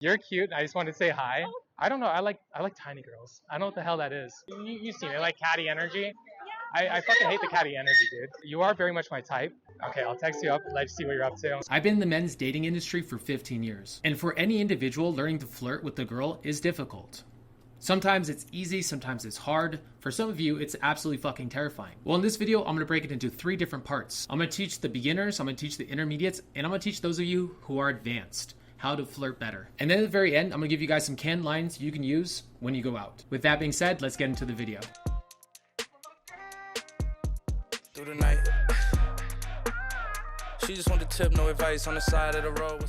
You're cute. I just wanted to say hi. I don't know. I like tiny girls. I don't know what the hell that is. You seen it, like catty energy. I fucking hate the catty energy, dude. You are very much my type. Okay, I'll text you up and let you see what you're up to. I've been in the men's dating industry for 15 years, and for any individual, learning to flirt with the girl is difficult. Sometimes it's easy, sometimes it's hard. For some of you, it's absolutely fucking terrifying. Well, in this video, I'm gonna break it into 3 different parts. I'm gonna teach the beginners, I'm gonna teach the intermediates, and I'm gonna teach those of you who are advanced how to flirt better. And then at the very end, I'm gonna give you guys some canned lines you can use when you go out. With that being said, let's get into the video. Through the night, she just want the tip, no advice on the side of the road.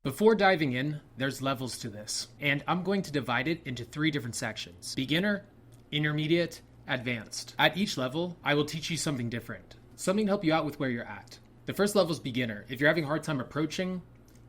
Before diving in, there's levels to this, and I'm going to divide it into 3 different sections: beginner, intermediate, advanced. At each level, I will teach you something different, something to help you out with where you're at. The first level is beginner. If you're having a hard time approaching,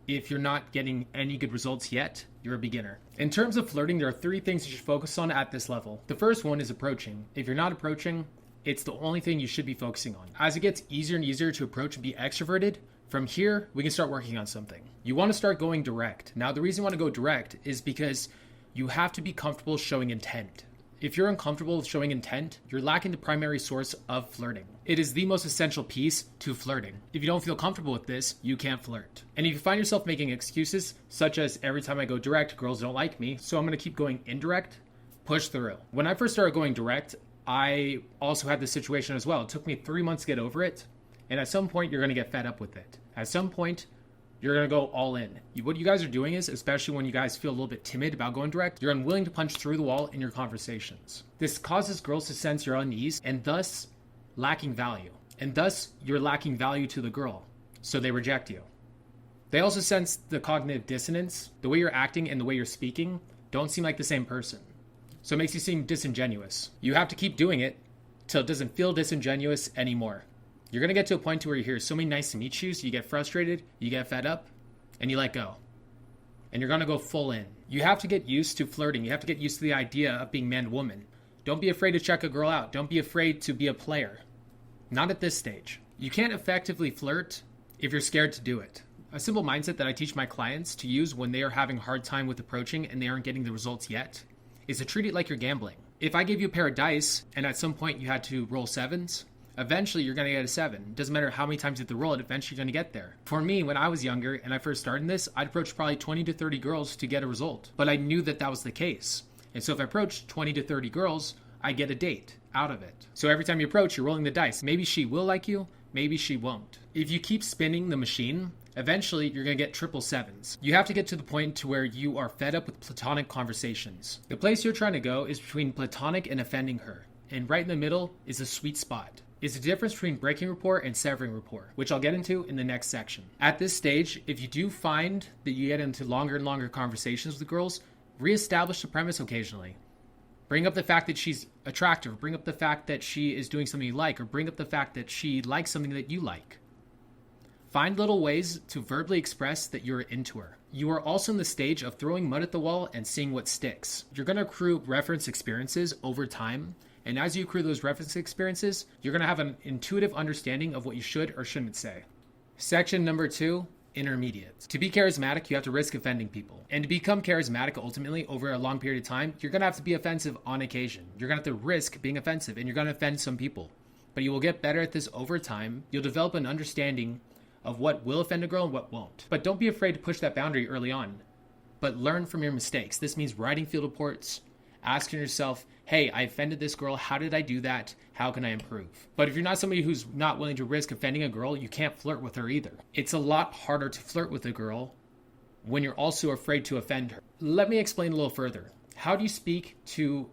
if you're not getting any good results yet, you're a beginner. In terms of flirting, there are 3 things you should focus on at this level. The first one is approaching. If you're not approaching, it's the only thing you should be focusing on. As it gets easier and easier to approach and be extroverted, from here, we can start working on something. You want to start going direct. Now, the reason you want to go direct is because you have to be comfortable showing intent. If you're uncomfortable with showing intent, you're lacking the primary source of flirting. It is the most essential piece to flirting. If you don't feel comfortable with this, you can't flirt. And if you find yourself making excuses, such as every time I go direct, girls don't like me, so I'm going to keep going indirect, push through. When I first started going direct, I also had this situation as well. It took me 3 months to get over it. And at some point, you're going to get fed up with it. At some point, you're going to go all in. What you guys are doing is, especially when you guys feel a little bit timid about going direct, you're unwilling to punch through the wall in your conversations. This causes girls to sense your unease and thus lacking value. And thus, you're lacking value to the girl. So they reject you. They also sense the cognitive dissonance. The way you're acting and the way you're speaking don't seem like the same person. So it makes you seem disingenuous. You have to keep doing it till it doesn't feel disingenuous anymore. You're going to get to a point where you hear so many nice to meet yous, you get frustrated, you get fed up, and you let go. And you're going to go full in. You have to get used to flirting. You have to get used to the idea of being man-woman. Don't be afraid to check a girl out. Don't be afraid to be a player. Not at this stage. You can't effectively flirt if you're scared to do it. A simple mindset that I teach my clients to use when they are having a hard time with approaching and they aren't getting the results yet is to treat it like you're gambling. If I gave you a pair of dice and at some point you had to roll 7s, eventually you're going to get a 7. It doesn't matter how many times you have to roll it, eventually you're going to get there. For me, when I was younger and I first started this, I'd approach probably 20 to 30 girls to get a result. But I knew that that was the case. And so if I approached 20 to 30 girls, I get a date out of it. So every time you approach, you're rolling the dice. Maybe she will like you, maybe she won't. If you keep spinning the machine, eventually you're going to get 777s. You have to get to the point to where you are fed up with platonic conversations. The place you're trying to go is between platonic and offending her. And right in the middle is a sweet spot. It's the difference between breaking rapport and severing rapport, which I'll get into in the next section. At this stage, if you do find that you get into longer and longer conversations with girls, reestablish the premise occasionally. Bring up the fact that she's attractive, bring up the fact that she is doing something you like, or bring up the fact that she likes something that you like. Find little ways to verbally express that you're into her. You are also in the stage of throwing mud at the wall and seeing what sticks. You're going to accrue reference experiences over time. And as you accrue those reference experiences, you're going to have an intuitive understanding of what you should or shouldn't say. Section number 2, intermediate. To be charismatic, you have to risk offending people. And to become charismatic ultimately over a long period of time, you're going to have to be offensive on occasion. You're going to have to risk being offensive and you're going to offend some people. But you will get better at this over time. You'll develop an understanding of what will offend a girl and what won't. But don't be afraid to push that boundary early on. But learn from your mistakes. This means writing field reports, asking yourself, hey, I offended this girl. How did I do that? How can I improve? But if you're not somebody who's not willing to risk offending a girl, you can't flirt with her either. It's a lot harder to flirt with a girl when you're also afraid to offend her. Let me explain a little further. How do you speak to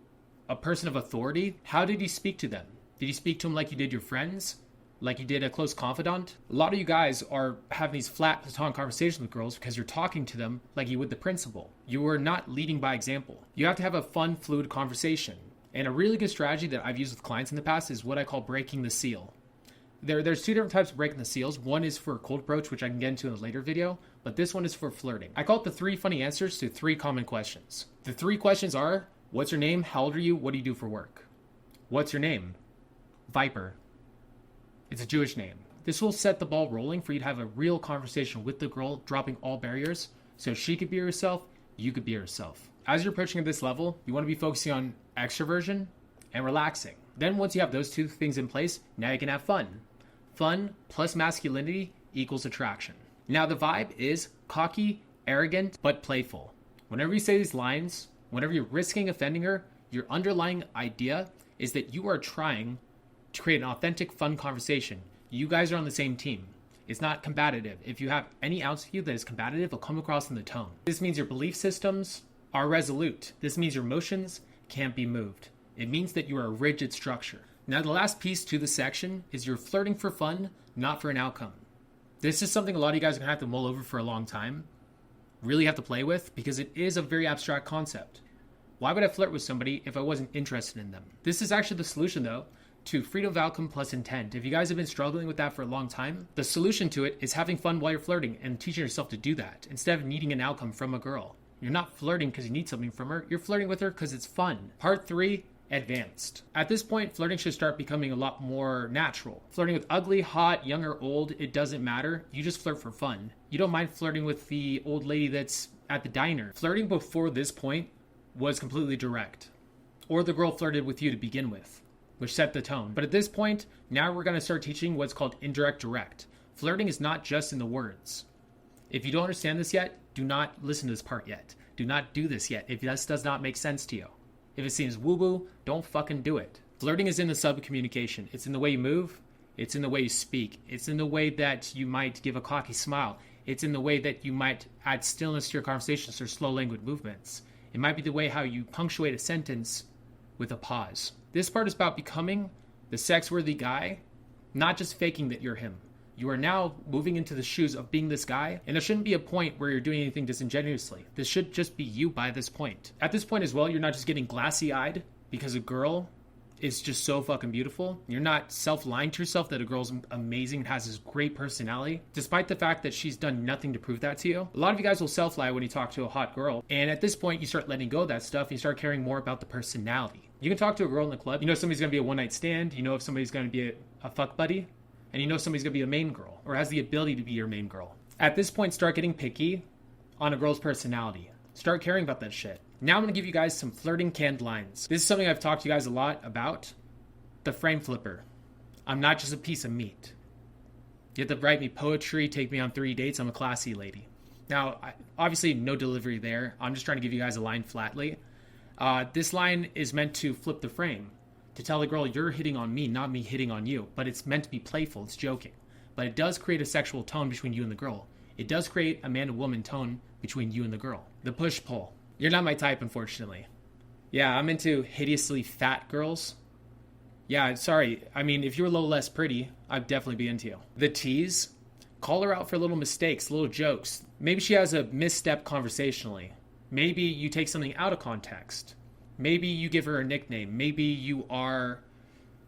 a person of authority? How did you speak to them? Did you speak to them like you did your friends? Like you did a close confidant? A lot of you guys are having these flat platonic conversations with girls because you're talking to them like you would the principal. You are not leading by example. You have to have a fun, fluid conversation. And a really good strategy that I've used with clients in the past is what I call breaking the seal. There's 2 different types of breaking the seals. One is for cold approach, which I can get into in a later video, but this one is for flirting. I call it the 3 funny answers to 3 common questions. The 3 questions are, what's your name? How old are you? What do you do for work? What's your name? Viper. It's a Jewish name. This will set the ball rolling for you to have a real conversation with the girl, dropping all barriers so she could be herself you could be yourself. As you're approaching this level, you want to be focusing on extroversion and relaxing. Then once you have those two things in place, now you can have fun. Fun plus masculinity equals attraction. Now the vibe is cocky, arrogant, but playful. Whenever you say these lines, whenever you're risking offending her, your underlying idea is that you are trying to create an authentic, fun conversation. You guys are on the same team. It's not combative. If you have any ounce of you that is combative, it'll come across in the tone. This means your belief systems are resolute. This means your emotions can't be moved. It means that you are a rigid structure. Now the last piece to the section is you're flirting for fun, not for an outcome. This is something a lot of you guys are going to have to mull over for a long time, really have to play with, because it is a very abstract concept. Why would I flirt with somebody if I wasn't interested in them? This is actually the solution, though, to freedom of outcome plus intent. If you guys have been struggling with that for a long time, the solution to it is having fun while you're flirting and teaching yourself to do that instead of needing an outcome from a girl. You're not flirting because you need something from her. You're flirting with her because it's fun. Part 3, advanced. At this point, flirting should start becoming a lot more natural. Flirting with ugly, hot, young or old, it doesn't matter. You just flirt for fun. You don't mind flirting with the old lady that's at the diner. Flirting before this point was completely direct. Or the girl flirted with you to begin with, which set the tone. But at this point, now we're going to start teaching what's called indirect direct. Flirting is not just in the words. If you don't understand this yet, do not listen to this part yet. Do not do this yet if this does not make sense to you. If it seems woo-woo, don't fucking do it. Flirting is in the sub-communication. It's in the way you move. It's in the way you speak. It's in the way that you might give a cocky smile. It's in the way that you might add stillness to your conversations or slow languid movements. It might be the way how you punctuate a sentence with a pause. This part is about becoming the sex-worthy guy, not just faking that you're him. You are now moving into the shoes of being this guy, and there shouldn't be a point where you're doing anything disingenuously. This should just be you by this point. At this point as well, you're not just getting glassy-eyed because a girl is just so fucking beautiful. You're not self-lying to yourself that a girl's amazing and has this great personality, despite the fact that she's done nothing to prove that to you. A lot of you guys will self-lie when you talk to a hot girl, and at this point, you start letting go of that stuff, and you start caring more about the personality. You can talk to a girl in the club. You know somebody's going to be a one-night stand. You know if somebody's going to be a fuck buddy. And you know somebody's going to be a main girl or has the ability to be your main girl. At this point, start getting picky on a girl's personality. Start caring about that shit. Now I'm going to give you guys some flirting canned lines. This is something I've talked to you guys a lot about. The frame flipper. I'm not just a piece of meat. You have to write me poetry, take me on 3 dates. I'm a classy lady. Now, obviously no delivery there. I'm just trying to give you guys a line flatly. This line is meant to flip the frame. To tell the girl you're hitting on me, not me hitting on you. But it's meant to be playful, it's joking. But it does create a sexual tone between you and the girl. It does create a man and woman tone between you and the girl. The push-pull. You're not my type, unfortunately. Yeah, I'm into hideously fat girls. Yeah, sorry. I mean, if you're a little less pretty, I'd definitely be into you. The tease. Call her out for little mistakes, little jokes. Maybe she has a misstep conversationally. Maybe you take something out of context. Maybe you give her a nickname. Maybe you are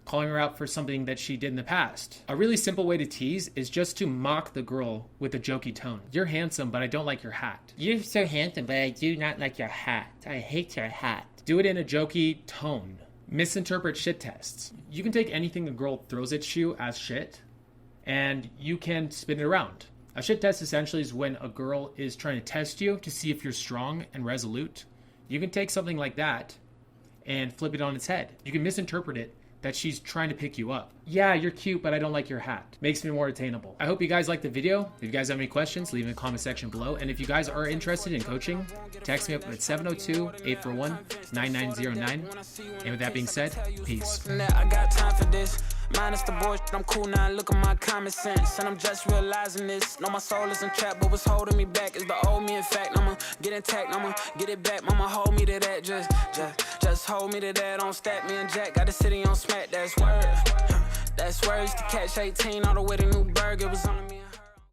calling her out for something that she did in the past. A really simple way to tease is just to mock the girl with a jokey tone. You're handsome, but I don't like your hat. You're so handsome, but I do not like your hat. I hate your hat. Do it in a jokey tone. Misinterpret shit tests. You can take anything a girl throws at you as shit, and you can spin it around. A shit test essentially is when a girl is trying to test you to see if you're strong and resolute. You can take something like that and flip it on its head. You can misinterpret it that she's trying to pick you up. Yeah, you're cute, but I don't like your hat. Makes me more attainable. I hope you guys liked the video. If you guys have any questions, leave in the comment section below. And if you guys are interested in coaching, text me up at 702-841-9909. And with that being said, peace. I got time for this. Minus the bullshit, I'm cool now, look at my common sense. And I'm just realizing this. No, my soul isn't trapped, but what's holding me back is the old me. In fact, I'ma get intact, I'ma get it back. Mama, hold me to that, just hold me to that. Don't stack me and Jack, got the city on smack, that's word. That's words to catch 18 all the way to Newburgh, it was only me.